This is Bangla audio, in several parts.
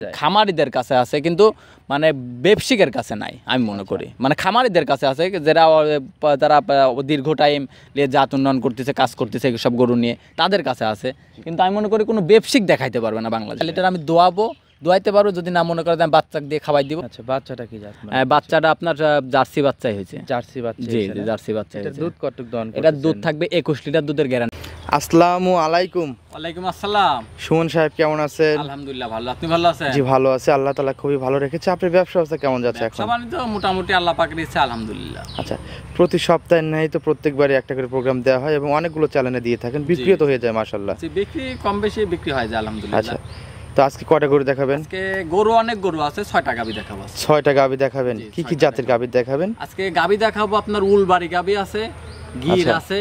খামারিদের কাছে আছে কিন্তু মানে ব্যবসায়িকের কাছে নাই আমি মনে করি। মানে খামারিদের কাছে আছে যারা দীর্ঘ টাইম নিয়ে জাত উন্নয়ন করতেছে, কাজ করতেছে সব গরু নিয়ে, তাদের কাছে আছে। কিন্তু আমি মনে করি কোনো ব্যবসায়িক দেখাইতে পারবে না বাংলাদেশ। এটা আমি দোয়াইতে পারবো যদি না মনে করেন বাচ্চাকে দিয়ে খাওয়াই দিব। আচ্ছা, বাচ্চাটা কি জাত? বাচ্চাটা আপনার জার্সি বাচ্চাই হয়েছে। জার্সি বাচ্চা? জি জি, জার্সি বাচ্চা। এটা দুধ কতটুকু দহন করতেছেন? এটা দুধ থাকবে 21 লিটার দুধের গ্যারান্টি। আসসালামু আলাইকুম। ওয়ালাইকুম আসসালাম। সুমন সাহেব কেমন আছেন? আলহামদুলিল্লাহ ভালো, আপনি ভালো আছেন? জি ভালো আছে, আল্লাহ তাআলা খুবই ভালো রেখেছে। আপনার ব্যবসা অবস্থা কেমন যাচ্ছে এখন? সবাই তো মোটামুটি আল্লাহ পাকের ইচ্ছা আলহামদুলিল্লাহ। আচ্ছা, প্রতি সপ্তাহে নেই তো প্রত্যেকবারই একটা করে প্রোগ্রাম দেওয়া হয় এবং অনেকগুলো চ্যানেলে দিয়ে থাকেন, বিক্রিও তো হয়ে যায় মাশাআল্লাহ। জি, বিক্রি কম বেশি বিক্রি হয় যায় আলহামদুলিল্লাহ। আচ্ছা, তো আজকে কয়টা গরু দেখাবেন? আজকে গরু অনেক গরু আছে, 6টা গাবি দেখাবো। 6টা গাবি দেখাবেন? কি কি জাতের গাবি দেখাবেন? আজকে গাবি দেখাবো আপনার উলবাড়ি গাবি আছে, গির আছে,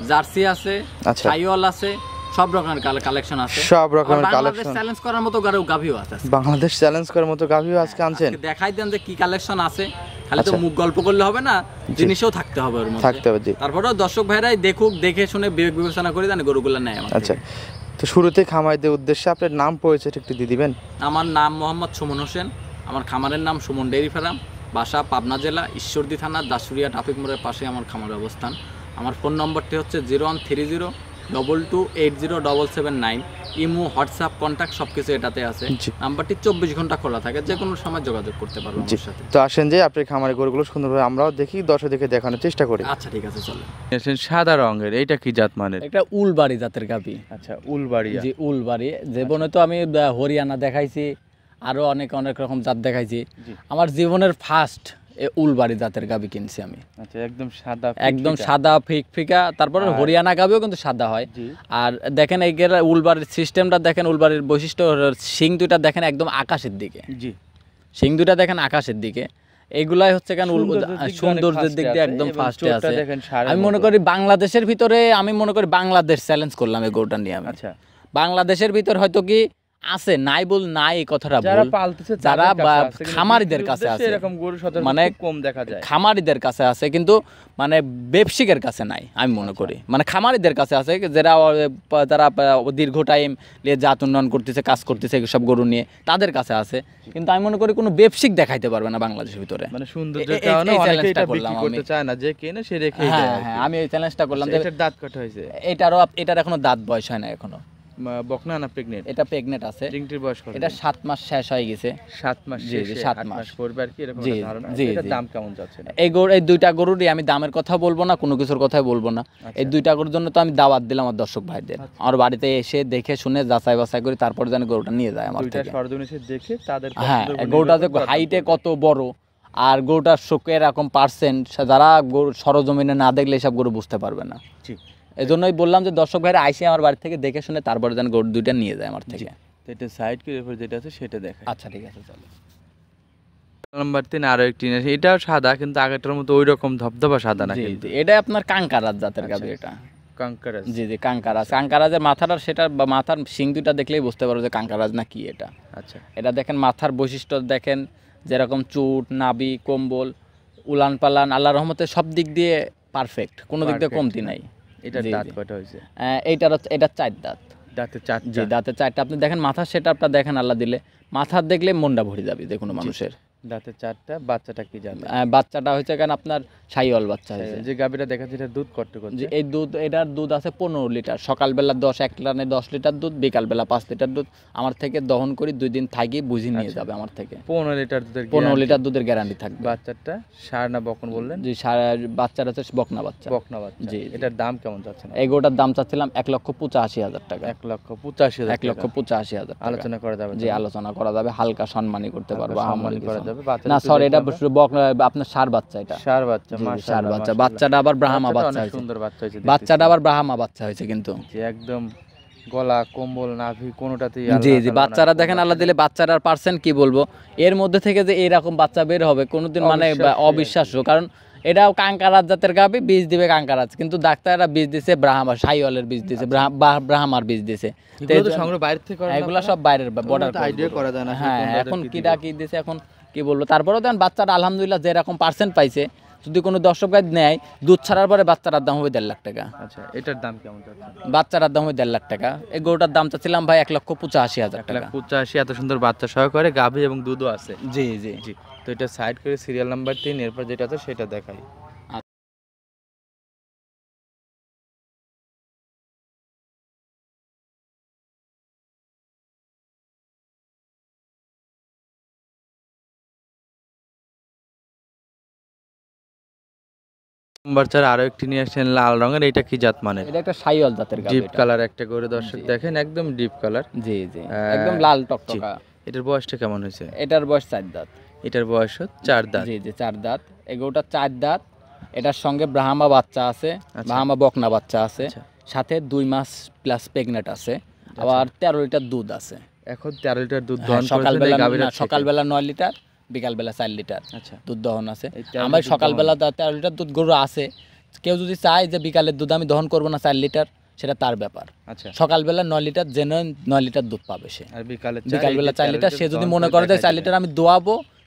জার্সি আছে, ছাইওয়াল আছে, সব রকমের কালেকশন আছে। সব রকমের কালেকশন, চ্যালেঞ্জ করার মতো গাবিও আছে। বাংলাদেশ চ্যালেঞ্জ করার মতো গাবিও আজকে আনছেন? দেখাই দেন যে কি কালেকশন আছে, খালি তো মুখ গল্প করলে হবে না, জিনিসও থাকতে হবে ওর মধ্যে। থাকতে হবে, জি। তারপরেও দর্শক ভাইরাই দেখুক, দেখে শুনে বিবেচনা করে জানে গরুগুলো নেয় আমার। আচ্ছা, তো শুরুতে খামারিদের উদ্দেশ্যে আপনার নাম পরিচয়টা একটু দিয়ে দিবেন। আমার নাম মোহাম্মদ সুমন হোসেন, আমার খামারের নাম সুমন ডেইরি ফার্ম, বাসা পাবনা জেলা ঈশ্বরদী থানা দাসুরিয়া ট্রাফিক মোড়ের পাশে আমার খামারের অবস্থান। আমার ফোন নম্বরটি হচ্ছে 013022807779। ইমো, হোয়াটসঅ্যাপ, কন্ট্যাক্ট সব কিছু এটাতে আছে। নাম্বারটি 24 ঘন্টা খোলা থাকে, যে কোনো সময় যোগাযোগ করতে পারবো আমার সাথে। তো আসেন যে আপনার খামারের গরুগুলো সুন্দরভাবে আমরাও দেখি, দর্শক দেখে দেখানোর চেষ্টা করি। আচ্ছা ঠিক আছে, চলো। সাদা রঙের এইটা কি জাত মানের? এটা উলবাড়ি জাতের গাবি। আচ্ছা, উলবাড়ি। জি, উলবাড়ি। জীবনে তো আমি হরিয়ানা দেখাইছি, আরো অনেক রকম জাত দেখাইছি। আমার জীবনের ফার্স্ট উলবাড়ি জাতের গাবি কিনছি আমি। আচ্ছা, একদম সাদা ফিকা। তারপরে হরিয়ানা গাবিও কিন্তু সাদা হয়। আর দেখেন এই উলবাড়ির সিস্টেমটা দেখেন, উলবাড়ির বৈশিষ্ট্য, শিং দুইটা দেখেন একদম আকাশের দিকে। জি, শিং দুইটা দেখেন আকাশের দিকে। এইগুলাই হচ্ছে কেন সৌন্দর্যের দিক দিয়ে একদম ফার্স্টে আছে। আমি মনে করি বাংলাদেশের ভিতরে, বাংলাদেশ চ্যালেঞ্জ করলাম এই গরুটা নিয়ে আমি। আচ্ছা, বাংলাদেশের ভিতর হয়তো কি আছে, নাই এই কথাটা যারা পালতেছে, যারা খামারিদের কাছে আছে, এরকম গরু মানে কম দেখা যায়। খামারিদের কাছে আছে কিন্তু মানে ব্যবসায়িকের কাছে নাই আমি মনে করি। মানে খামারিদের কাছে আছে যারা দীর্ঘ টাইম নিয়ে জাত উন্নয়ন করতেছে, কাজ করতেছে সব গরু নিয়ে, তাদের কাছে আছে। কিন্তু আমি মনে করি কোনো ব্যবসায়িক দেখাইতে পারবে না বাংলাদেশের ভিতরে। মানে সৌন্দর্যের কারণে অনেকে এটা বিক্রি করতে চায় না, যে কেনে সে রেখেই দেয়। হ্যাঁ, আমি এই চ্যালেঞ্জটা করলাম। এটার দাঁত কত হয়েছে? এটার এখনো দাঁত বয়স হয় না এখনো। বকনা না প্রেগনেন্ট? এটা প্রেগনেন্ট আছে। ডিংটির বয়স কত? এটা 7 মাস শেষ হয়ে গেছে। 7 মাস? জি জি, 7 মাস করবে আর কি, এরকম ধারণা। এটার দাম কেমন যাচ্ছে? এই দুইটা গরুরই আমি দামের কথা বলবো না, কোনো কিছুর কথাই বলবো না। এই দুইটা গরুর জন্য তো আমি দাওয়াত দিলাম আমার দর্শক ভাইদের। আমার বাড়িতে এসে দেখে শুনে যাচাই বাছাই করে তারপর যেন গরুটা নিয়ে যায় আমার থেকে। সরজমিনে দেখে তাদের, হ্যাঁ, গরুটা যে হাইটে কত বড় আর গরুটার শোকে এরকম পার্সেন্ট, যারা গরু সরজমিনে না দেখলে এসব গরু বুঝতে পারবে না। এই জন্যই বললাম যে দর্শক ভাইরা আইসে আমার বাড়ি থেকে দেখে শুনে তারপরে যেন গরু দুইটা নিয়ে যায় আমার থেকে। এটা সাইড করে যেটা আছে সেটা দেখে। আচ্ছা ঠিক আছে, চলো। নাম্বার 3 আরো একটি, এটাও সাদা কিন্তু আগেরটার মতো ওই রকম ধবধবা সাদা না কিন্তু। এটা আপনার কাঙ্কারাজ জাতের গাবি। এটা কাঙ্কারাজ? জি জি, কাঙ্কারাজের মাথাটার, সেটা মাথার শিং দুইটা দেখলেই বুঝতে পারো যে কাঙ্কারাজ না কি এটা। আচ্ছা, এটা দেখেন মাথার বৈশিষ্ট্য দেখেন, যেরকম চুট, নাভি, কম্বল, উলান পালান, আল্লাহর রহমতে সব দিক দিয়ে পারফেক্ট, কোনো দিক দিয়ে কমতি নাই। এটার দাঁত কয়টা হয়েছে? এটা 4 দাঁত। দাঁতে 4? জি, দাঁতে 4টা। আপনি দেখেন মাথার সেটআপটা দেখেন, আল্লাহ দিলে মাথার দেখলে মনটা ভরে যাবে যে কোনো মানুষের। দাঁতে 4টা। বাচ্চাটা কি জানেন? বাচ্চাটা হচ্ছে কেন আপনার শাইওয়াল বাচ্চা হয়েছে। যে গাবিটা দেখাচ্ছে এটা দুধ কত করছে? এই দুধ, এটার দুধ আছে 15 লিটার। সকালবেলা 1 টানে 10 লিটার দুধ, বিকালবেলা 5 লিটার দুধ। আমার থেকে দহন করি 2 দিন থাকি, বুঝি নিয়ে যাবে আমার থেকে। 15 লিটার দুধের 15 লিটার দুধের গ্যারান্টি থাকবে। বাচ্চাটা ষাঁড় না বকন বললেন? জি, বাচ্চাটা হচ্ছে বকনা বাচ্চা। জি। এটার দাম কেমন যাচ্ছে? এই গরুটার দাম চাচ্ছিলাম 1,85,000 টাকা। 1,85,000? 1,85,000 আলোচনা করা যাবে? জি, আলোচনা করা যাবে, হালকা সম্মানই করতে পারবো। সম্মানই করা যাবে। না সরি, এটা আপনার ষাঁড় বাচ্চা। এটা ষাঁড় বাচ্চা? মাশাআল্লাহ, বাচ্চা। বাচ্চাটা আবার ব্রাহ্মা বাচ্চা হয়েছে। সুন্দর বাচ্চা হয়েছে। বাচ্চাটা আবার ব্রাহ্মা বাচ্চা হয়েছে কিন্তু একদম গলা, কম্বল, নাভি কোনোটাতেই। জি জি, বাচ্চারা দেখেন আল্লাহ দিলে, বাচ্চাটার পার্সেন্ট কি বলবো, এর মধ্যে থেকে যে এরকম বাচ্চা বের হবে কোনোদিন মানে অবিশ্বাস্য। কারণ এটাও কাঙ্কারাজ জাতের গাবি, বীজ দিবে কাঙ্কারাজ, কিন্তু ডাক্তাররা বীজ দিছে ব্রাহ্মা, শাইওয়ালের বীজ দিছে, ব্রাহ্মার বীজ দিছে। এগুলো সব বাইরের বর্ডার আইডিয়া করা যায় না। হ্যাঁ, এখন কি দিছে, এখন কি বলবো। তারপরেও দেন বাচ্চাটা আলহামদুলিল্লাহ যেরকম পার্সেন্ট পাইছে, যদি কোনো দর্শক ভাই নেয়, দুধ ছাড়ার পরে বাচ্চাটার দাম হবে 1.5 লাখ টাকা। আচ্ছা, এটার দাম কেমন যাচ্ছে? বাচ্চাটার দাম হবে 1.5 লাখ টাকা। এই গরুটার দাম চাচ্ছিলাম ভাই 1,85,000 টাকা। 1,85,000, এত সুন্দর বাচ্চা সহকারে গাভী এবং দুধও আছে। জি জি জি, তো এটা সাইড করে সিরিয়াল নাম্বার 3, এরপর যেটা আছে সেটা দেখাই। নাম্বার 4 আরো একটি নিয়ে আসছেন লাল রঙের, এটা কি জাত মানের? এটা একটা সাইওয়াল জাতের গাভী। ডিপ কালার একটা গরু দর্শক দেখেন, একদম ডিপ কালার। জি জি একদম লাল টকটকা। এটার বয়সটা কেমন হয়েছে? এটার বয়স 4 দাঁত। এটার বয়স 4 দাঁত। জি জি 4 দাঁত। এই গরুটা 4 দাঁত। এটার সঙ্গে ব্রাহ্মা বাচ্চা আছে, ব্রাহ্মা বকনা বাচ্চা আছে, সাথে 2 মাস প্লাস প্রেগনেন্ট আছে, আবার 13 লিটার দুধ আছে। এখন 13 লিটার দুধ দহন করেছেন সকালবেলা, এই গাভীটা? সকালবেলা 9 লিটার, বিকালবেলা 4 লিটার আচ্ছা, দুধ দহন আছে। এই 13 আমার লিটার সকালবেলা 13 লিটার দুধ গরু আছে। কেউ যদি চায় যে বিকালের দুধ আমি দহন করবো না 4 লিটার, সেটা তার ব্যাপার। আচ্ছা, সকালবেলা 9 লিটার জেনুইন 9 লিটার দুধ পাবে সে। আর বিকালবেলা 4 লিটার। সে যদি মনে করে যে 4 লিটার আমি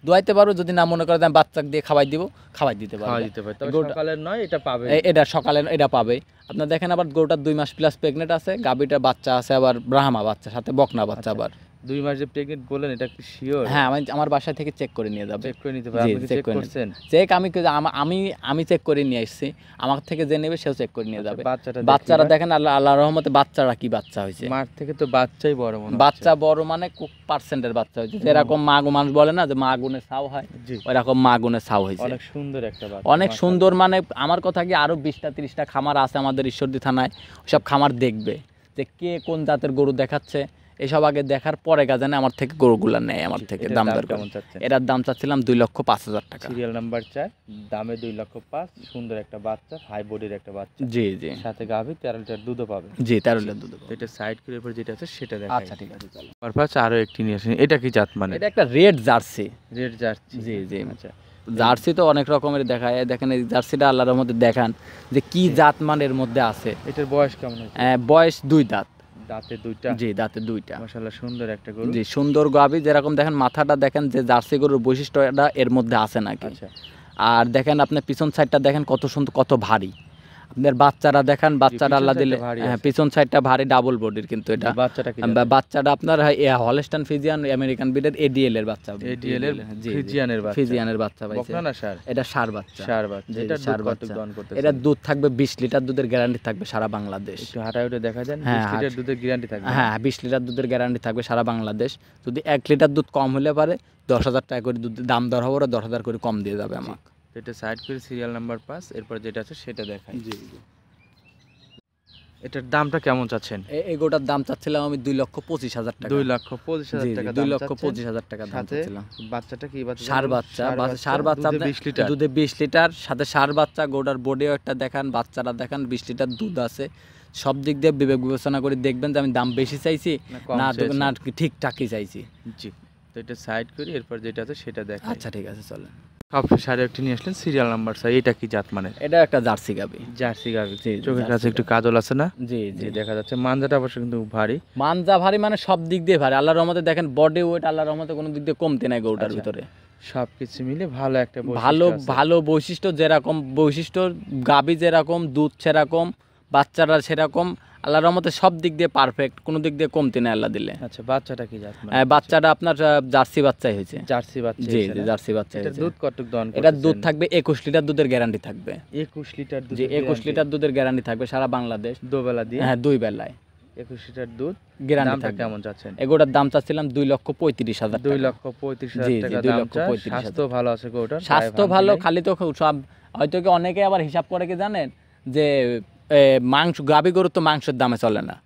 দোয়াইতে পারবো, যদি না মনে করে যে আমি বাচ্চাকে দিয়ে খাওয়াই দিব, খাওয়াই দিতে পারবো। সকালের নয়, এটা পাবে। এটা সকালে এটা পাবে। আপনার দেখেন আবার গরুটার 2 মাস প্লাস প্রেগনেন্ট আছে, গাভীটার বাচ্চা আছে, আবার ব্রাহ্মা বাচ্চা, সাথে বকনা বাচ্চা। আবার 2 মাস যে প্রেগনেন্ট বলেন, এটা কি শিওর? হ্যাঁ, আমার বাসায় থেকে চেক করে নিয়ে যাবে। চেক করে নিতে পারবে? আপনি কি চেক করছেন? চেক আমি চেক করে নিয়ে আসছি। আমার থেকে যে নেবে সেও চেক করে নিয়ে যাবে। বাচ্চাটা বাচ্চারা দেখেন আল্লাহর রহমতে বাচ্চারা কি বাচ্চা হয়েছে। মার থেকে তো বাচ্চাই বড় মনে হচ্ছে। বাচ্চা বড় মানে পার্সেন্টের বাচ্চা হয়েছে। যেরকম মা মানুষ বলে না যে মা গুনে ছাও হয়, ওইরকম মা গুনে ছাও হয়েছে। অনেক সুন্দর একটা বাচ্চা, অনেক সুন্দর। মানে আমার কথা কি, আরো 20টা 30টা খামার আছে আমাদের ঈশ্বরদী থানায়। সব খামার দেখবে যে কে কোন জাতের গরু দেখাচ্ছে, এসব আগে দেখার পরে গাজানে আমার থেকে গরুগুলা নেয়। আমার থেকে দাম দর কেমন চাচ্ছেন? এটার দাম চাচ্ছিলাম 2,05,000 টাকা। সিরিয়াল নাম্বার 4, দামে 2,05,000। সুন্দর একটা বাচ্চা, হাই বডির একটা বাচ্চা। জি জি, সাথে গাভী 13 লিটার দুধও পাবে। জি 13 লিটার দুধ পাবে। এটা সাইড করে এরপর যেটা আছে সেটা দেখাই। আচ্ছা ঠিক আছে, চলো। পারপাস আরো একটি নিয়ে আসেন, এটা কি জাত মানে? এটা একটা রেড জার্সি। Red jersey. জি জি। আচ্ছা, জার্সি তো অনেক রকমের দেখায়। দেখেন এই জার্সিটা আল্লাহর মধ্যে দেখান যে কি জাত মানের মধ্যে আছে। এটার বয়স কেমন হয়েছে? বয়স 2 দাঁত। দাঁতে 2টা? জি, দাঁতে 2টা। মাশাআল্লাহ, সুন্দর একটা গরু। জি, সুন্দর গাভী। যেরকম দেখেন মাথাটা দেখেন যে জার্সি গরুর বৈশিষ্ট্যটা এর মধ্যে আছে নাকি। আচ্ছা, আর দেখেন আপনি পিছন সাইডটা দেখেন কত সুন্দর, কত ভারী। আপনার বাচ্চারা দেখেন, বাচ্চারা আল্লাহ দিলে, হ্যাঁ পিছন সাইডটা ভারী, ডাবল বডির। কিন্তু এটা বাচ্চাটা কি? বাচ্চাটা আপনার হলস্টাইন ফ্রিজিয়ান আমেরিকান ব্রিডের এডিএল এর বাচ্চা। এডিএল এর ফ্রিজিয়ানের বাচ্চা। ফ্রিজিয়ানের বাচ্চা পাইছে। বকনা না ষাঁড়? এটা ষাঁড় বাচ্চা। ষাঁড় বাচ্চা। এটা ষাঁড় দুধ কত বাচ্চা। দহন করতেছে? এটা দুধ থাকবে 20 লিটার দুধের গ্যারান্টি থাকবে সারা বাংলাদেশ। একটু হাঁটা উঠে দেখা যায়। হ্যাঁ, 20 লিটার দুধের গ্যারান্টি থাকবে? হ্যাঁ 20 লিটার দুধের গ্যারান্টি থাকবে সারা বাংলাদেশ। যদি 1 লিটার দুধ কম হলে পারে 10,000 টাকা করে দুধ দাম দর হবে, 10,000 করে কম দিয়ে যাবে আমাকে। এটা সাইড করে সিরিয়াল নাম্বার 5, এরপর যেটা আছে সেটা দেখাই। জি জি। এটার দামটা কেমন চাচ্ছেন? এই গোটার দাম চাচ্ছিলাম আমি 2,25,000 টাকা। 2,25,000 টাকা দাম। 2,25,000 টাকা দাম চাচ্ছিলাম। বাচ্চাটা কি বাচ্চা? ষাঁড় বাচ্চা। ষাঁড় বাচ্চা দুধে 20 লিটার। দুধে 20 লিটার, সাথে ষাঁড় বাচ্চা। গোটার বডিও একটা দেখান, বাচ্চারা দেখান, 20 লিটার দুধ আছে। সব দিক দিয়ে বিবেক বিবেচনা করে দেখবেন যে আমি দাম বেশি চাইছি না ঠিকঠাকই চাইছি। জি, তো এটা সাইড করি, এরপর যেটা আছে সেটা দেখাই। আচ্ছা ঠিক আছে, চলেন। সবচেয়ে সাড়ে একটি নিয়ে আসলেন সিরিয়াল নাম্বার 6, এটা কি জাত মানে? এটা একটা জার্সি গাভী। জার্সি গাভী। জি, চোখের কাছে একটু কাজল আছে না? জি জি, দেখা যাচ্ছে। মানজাটা অবশ্য কিন্তু ভারী। মানজা ভারী মানে সব দিক দিয়ে ভারী। আল্লাহর রহমতে দেখেন বডি ওয়েট আল্লাহর রহমতে কোনো দিক দিয়ে কমতে নাই গরুটার ভিতরে। সবকিছু মিলে ভালো একটা ভালো বৈশিষ্ট্য। যেরকম বৈশিষ্ট্য, গাভী যেরকম, দুধ সেরকম, বাচ্চারা সেরকম। আল্লাহর রহমতে সব দিক দিয়ে পারফেক্ট, কোনো দিক দিয়ে কমতি নাই আল্লাহ দিলে। আচ্ছা, বাচ্চাটা কি জাত মানে? বাচ্চাটা আপনার জার্সি বাচ্চাই হয়েছে। জার্সি বাচ্চা। জি জি, জার্সি বাচ্চা হয়েছে। দুধ কতটুকু দহন করতেছে? এটা দুধ থাকবে 21 লিটার দুধের গ্যারান্টি থাকবে। 21 লিটার দুধ? জি, 21 লিটার দুধের গ্যারান্টি থাকবে সারা বাংলাদেশ। দুবেলা দিয়ে? হ্যাঁ, 2 বেলায় 21 লিটার দুধ গ্যারান্টি থাকবে। কেমন চাচ্ছেন? এগুলোর দাম চাচ্ছিলাম 2,35,000 টাকা। 2,35,000 টাকা দাম। স্বাস্থ্য ভালো আছে গরুটার? স্বাস্থ্য ভালো, খালি তো সব হয়তো কি অনেকে আবার হিসাব করে কি জানেন যে মাংস, গাভী গরুর তো মাংসের দামে চলে না।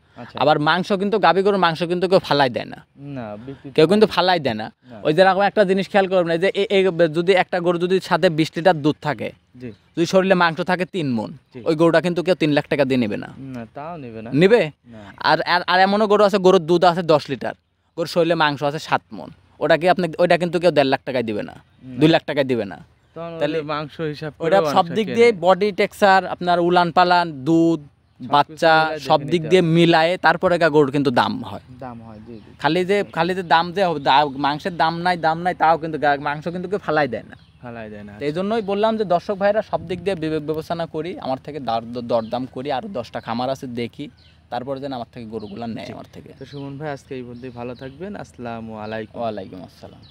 আবার মাংস কিন্তু গাভী গরুর মাংস কিন্তু কেউ ফালাই দেয় না, কেউ কিন্তু ফালাই দেয় না। ওই যেরকম একটা জিনিস খেয়াল করবেন যে যদি একটা গরু যদি সাথে 20 লিটার দুধ থাকে, যদি শরীরে মাংস থাকে 3 মণ, ওই গরুটা কিন্তু কেউ 3 লাখ টাকা দিয়ে নেবে না। তাও নেবে না? নেবে। আর এমনও গরু আছে, গরুর দুধ আছে 10 লিটার, গরুর শরীরে মাংস আছে 7 মণ, ওটা কিন্তু কেউ 1.5 লাখ টাকায় দিবে না, 2 লাখ টাকায় দিবে না। তাহলে মাংস হিসাব ওটা সব দিক দিয়ে বডি টেক্সচার, আপনার উলান পালান, দুধ, বাচ্চা, সব দিক দিয়ে মিলায়ে তারপরে গরুর কিন্তু দাম হয়। খালি যে দাম যে মাংসের দাম নাই তাও কিন্তু মাংস কিন্তু কেউ ফালাই দেয় না। ফালাই দেয় না। তো এই জন্যই বললাম যে দর্শক ভাইরা সব দিক দিয়ে বিবেক বিবেচনা করি, আমার থেকে দরদাম করি, আরও 10টা খামার আছে দেখি, তারপরে যেন আমার থেকে গরুগুলো নেয় আমার থেকে। তো সুমন ভাই আজকে এই পর্যন্তই, ভালো থাকবেন, আসসালামু আলাইকুম। ওয়ালাইকুম আসসালাম।